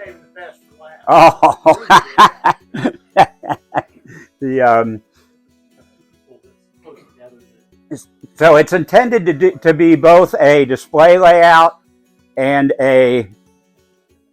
saving the best for last. Oh, the so it's intended to be both a display layout and a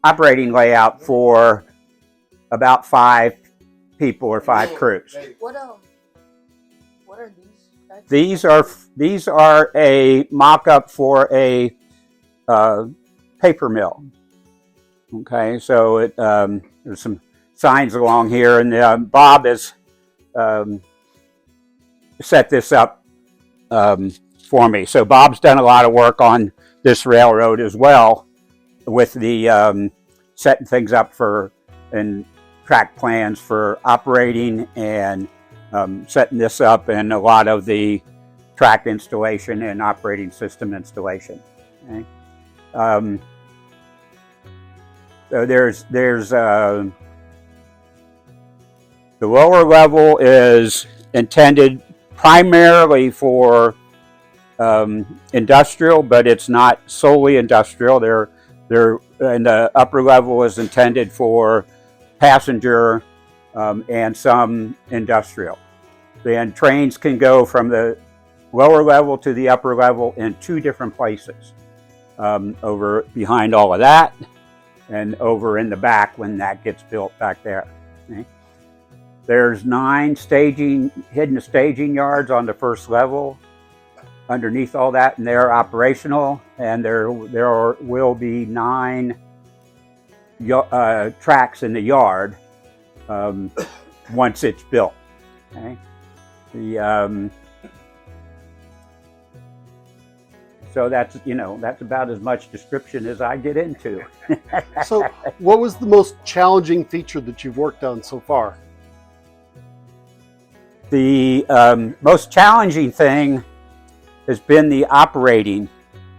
operating layout for about 5 people or 5 crews. What are these? These are a mock-up for a paper mill. Okay, so there's some signs along here, and Bob has set this up for me. So Bob's done a lot of work on this railroad as well, with the setting things up and track plans for operating, and setting this up, and a lot of the track installation and operating system installation. Okay. So there's the lower level is intended primarily for industrial, but it's not solely industrial. And the upper level is intended for passenger and some industrial. Then trains can go from the lower level to the upper level in 2 different places, over behind all of that, and over in the back when that gets built back there. Okay. There's 9 hidden staging yards on the first level underneath all that, and they're operational, and there will be 9 tracks in the yard once it's built. Okay. So that's about as much description as I get into. So what was the most challenging feature that you've worked on so far? The most challenging thing has been the operating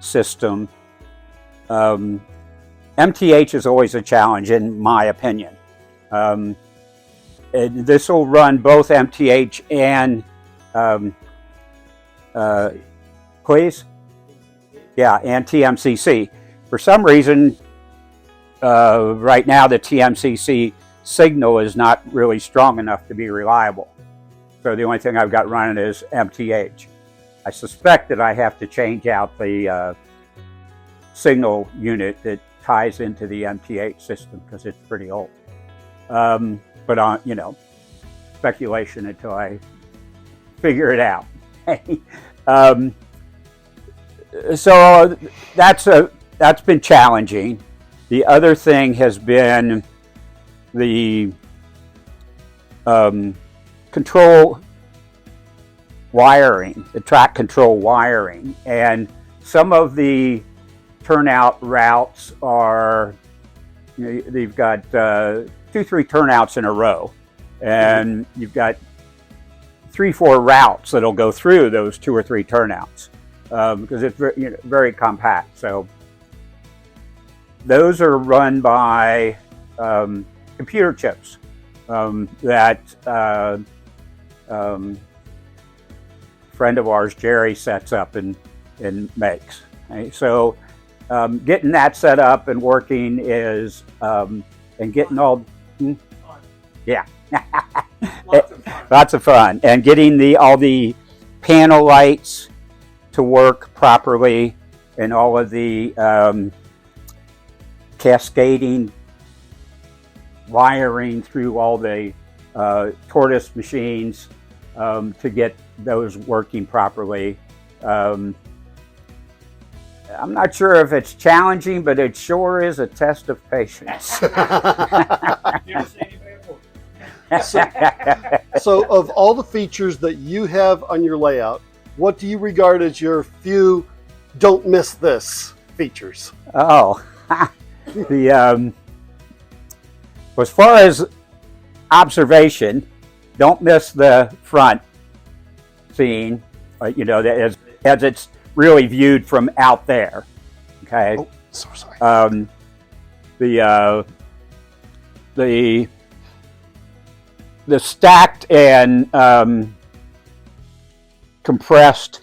system. MTH is always a challenge, in my opinion. And this will run both MTH and please? Yeah, and TMCC. For some reason, right now the TMCC signal is not really strong enough to be reliable. So the only thing I've got running is MTH. I suspect that I have to change out the signal unit that ties into the MTH system, because it's pretty old. But on, speculation until I figure it out. So that's been challenging. The other thing has been the control wiring, the track control wiring, and some of the turnout routes are, they've got 2-3 turnouts in a row, and you've got 3-4 routes that'll go through those 2 or 3 turnouts, because it's very compact. So those are run by computer chips that friend of ours, Jerry, sets up and makes. Okay? So getting that set up and working is, and getting all, yeah, lots of fun, and getting all the panel lights to work properly, and all of the cascading wiring through all the TTOS machines to get those working properly. I'm not sure if it's challenging, but it sure is a test of patience. So of all the features that you have on your layout, what do you regard as your few don't miss this features? Oh, as far as observation, don't miss the front scene, as it's really viewed from out there. Okay. Oh, so sorry. The stacked and compressed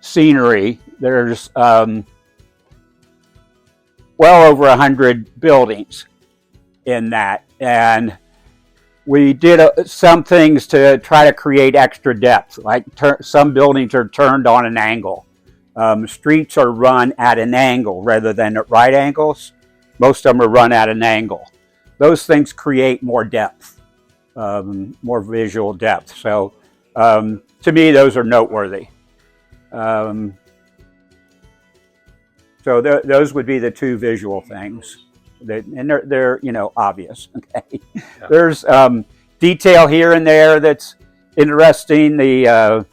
scenery. There's well over 100 buildings in that, and we did some things to try to create extra depth. Like some buildings are turned on an angle. Streets are run at an angle rather than at right angles. Most of them are run at an angle. Those things create more depth, more visual depth. So to me, those are noteworthy. So those would be the two visual things. And they're obvious. Okay, yeah. There's detail here and there that's interesting. The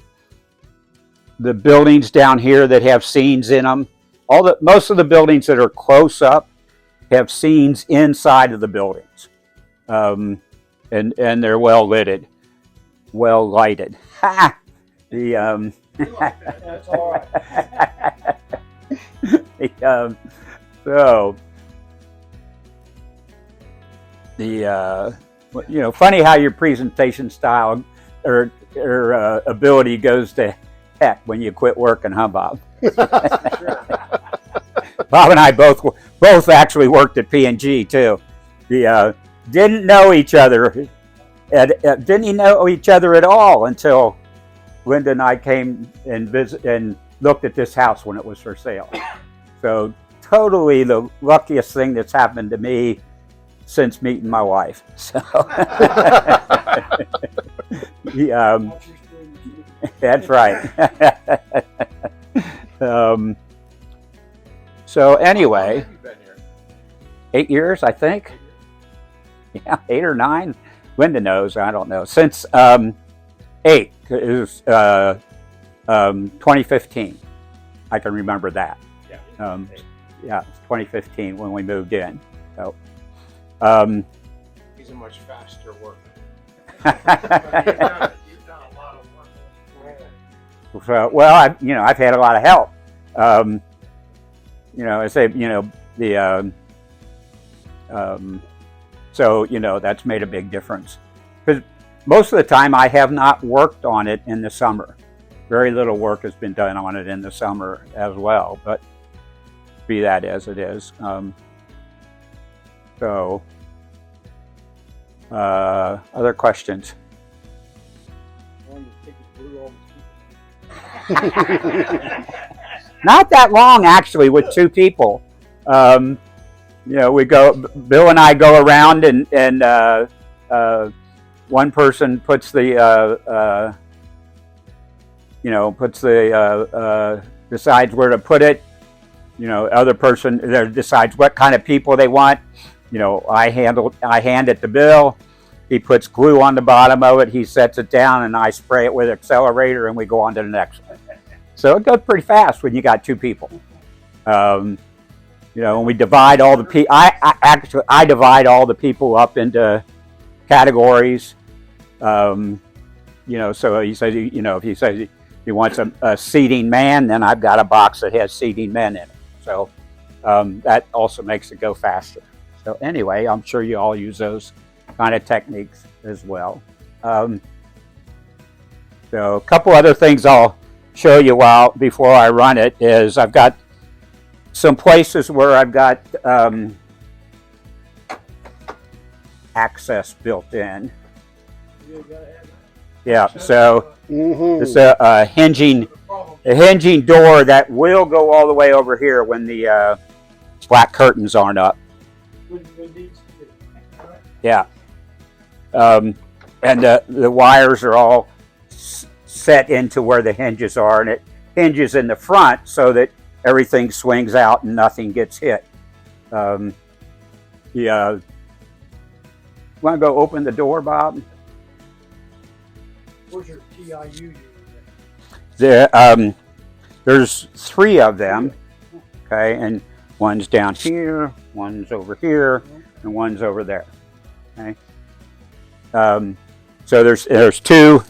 buildings down here that have scenes in them. Most of the buildings that are close up have scenes inside of the buildings, and they're well lighted. Ha! That's all right. Funny how your presentation style or ability goes to heck when you quit working, huh, Bob? Sure. Bob and I both actually worked at P&G too. Didn't know each other, didn't know each other at all until Linda and I came and visited and looked at this house when it was for sale. So totally the luckiest thing that's happened to me since meeting my wife. So that's right. So anyway, How long have you been here? 8 years, I think. Yeah, 8 or 9. Linda knows. I don't know. Since 8, it was 2015. I can remember that. Yeah. Yeah, it's 2015 when we moved in. So, He's a much faster worker. You've done a lot of work. so well, I've had a lot of help. I say, so that's made a big difference. Because most of the time I have not worked on it in the summer. Very little work has been done on it in the summer as well, but be that as it is. Other questions? Not that long, actually, with 2 people. Bill and I go around and one person puts decides where to put it. Other person decides what kind of people they want. I hand it to Bill. He puts glue on the bottom of it. He sets it down, and I spray it with accelerator, and we go on to the next one. So it goes pretty fast when you got 2 people. When we divide all the people, I divide all the people up into categories. So he says, if he says he wants a seating man, then I've got a box that has seating men in it. So that also makes it go faster. So anyway, I'm sure you all use those kind of techniques as well. So a couple other things I'll show you before I run it is I've got some places where I've got access built in. Yeah, so it's a hinging door that will go all the way over here when the black curtains aren't up. Yeah. And the wires are all set into where the hinges are, and it hinges in the front so that everything swings out and nothing gets hit. Want to go open the door, Bob? Where's your TIU unit? There's 3 of them, okay, and one's down here, one's over here, and one's over there. Okay. So there's 2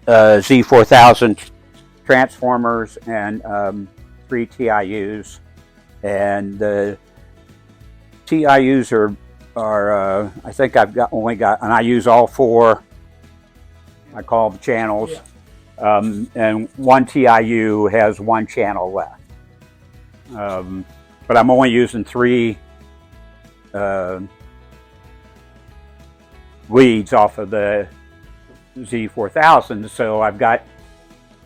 Z4000 transformers and 3 TIUs, and the TIUs are I think only got, and I use all 4. I call them channels, and 1 TIU has 1 channel left. But I'm only using 3 leads off of the Z4000, so I've got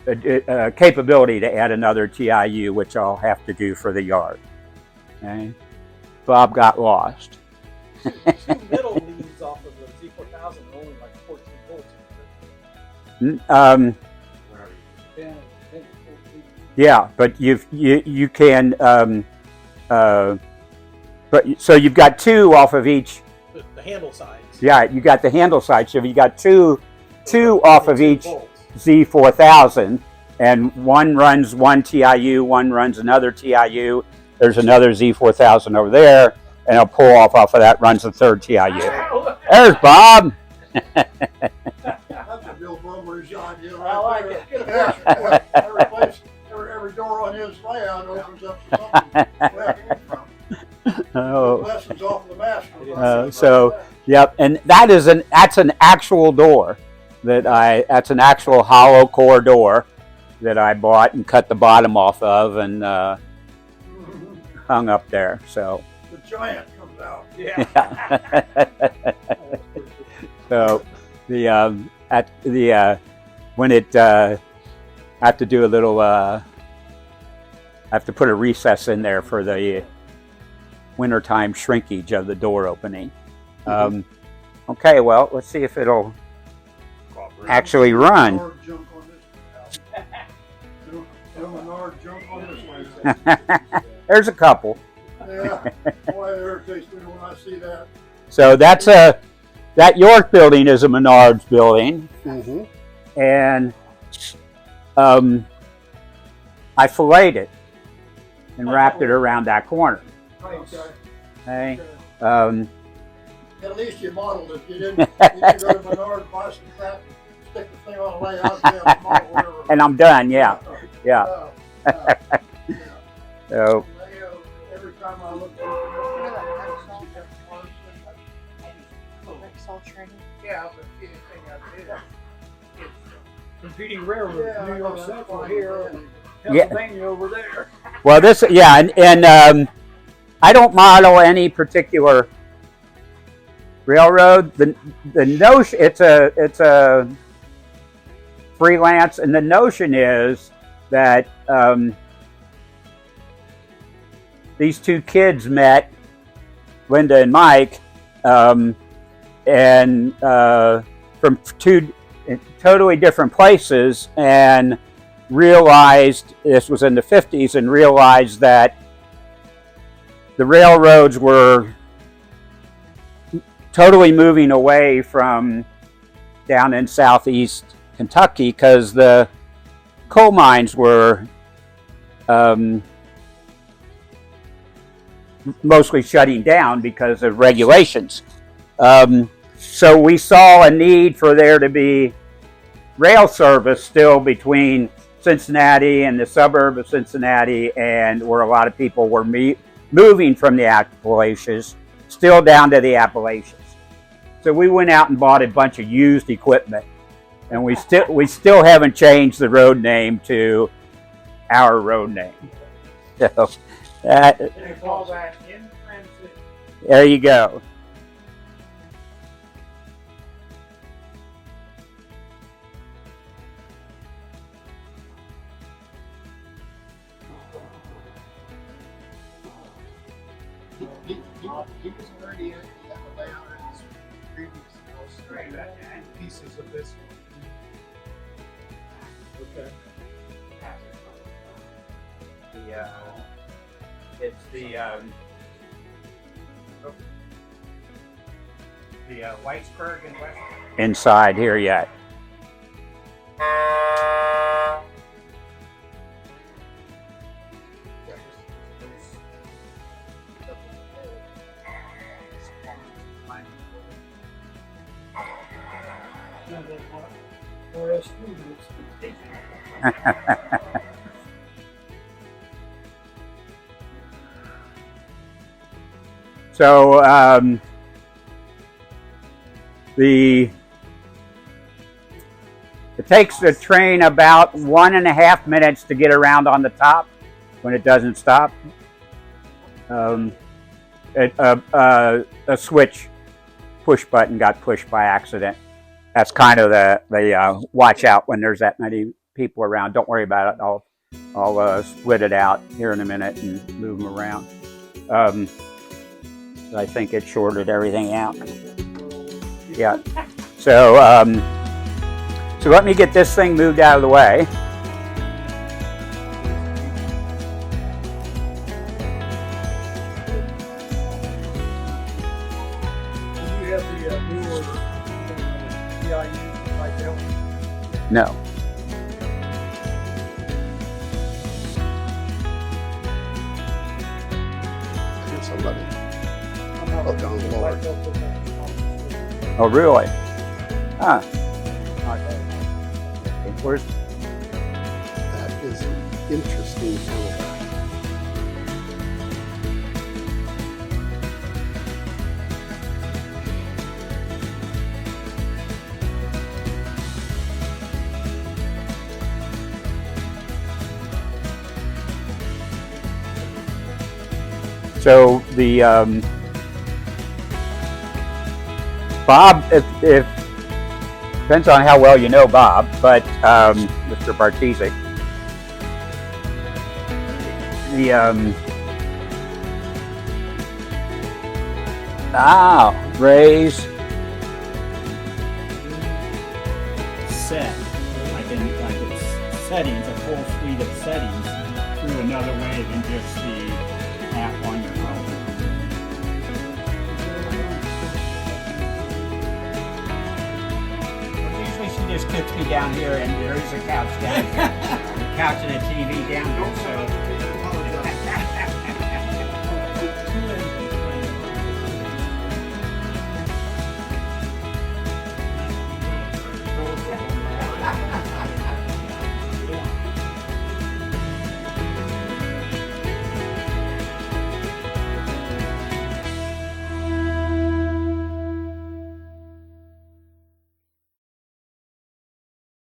a capability to add another TIU, which I'll have to do for the yard. Okay. Bob got lost. Two middle leads off of the Z4000 are only like 14 volts. Yeah, but you can but so you've got two off of each. The handle sides. Yeah, you got the handle side. So you got two off of each volts. Z4000, and one runs one TIU, one runs another TIU. There's another Z4000 over there, and I'll pull off of that, runs the third TIU. There's Bob. That's a Bill Bummer shot. You know, I like it. Yeah, every place, every door on his layout opens up to something where it came from. Oh. Lessons off the master. So, yep, and that's an actual door that's an actual hollow core door that I bought and cut the bottom off of and hung up there. So The giant comes out. Yeah. so when it I have to do a little I have to put a recess in there for the wintertime shrinkage of the door opening. Okay, well, let's see if it'll actually run. Menard junk on this one. No Menard junk on this one. There's a couple. Yeah, boy, it irritates me when I see that. So that York building is a Menards building, and I filleted it and wrapped it around that corner. Okay. Okay. At least you modeled it. You didn't go to Menard, buy some crap, stick the thing on a layout, and model whatever. And I'm done. Yeah. Yeah. So Every time I look at Yeah, but see, the thing I did, it's competing railroads, New York Central here, and Pennsylvania over there. well, and I don't model any particular railroad. The notion it's a freelance, and the notion is that these two kids met, Linda and Mike, and from two totally different places, and realized, this was in the 50s, and realized that the railroads were totally moving away from down in southeast Kentucky because the coal mines were mostly shutting down because of regulations. So we saw a need for there to be rail service still between Cincinnati and the suburb of Cincinnati, and where a lot of people were moving from the Appalachians, still down to the Appalachians. So we went out and bought a bunch of used equipment, and we still haven't changed the road name to our road name. So They call that in transit. there you go. He was already in the layout in his previous illustrated Pieces of this one. Okay. It's the Whitesburg and West. Inside here yet. So it takes the train about 1.5 minutes to get around on the top when it doesn't stop. A switch push button got pushed by accident. That's kind of the watch out when there's that many people around. Don't worry about it. I'll split it out here in a minute and move them around. I think it shorted everything out. Yeah. So so let me get this thing moved out of the way. Do you have the newer VIU like that one? No. Here's somebody. I'm not Oh, down lower. like that with that. Oh, really? Huh. Where's That is an interesting camelback. so the Bob? If depends on how well you know Bob, but Mr. Bartizek. The Ray's set, like it's settings, a full suite of settings through another way than just the app on your phone. Usually she just kicks me down here and there is a couch down here. A couch and a TV down here, so.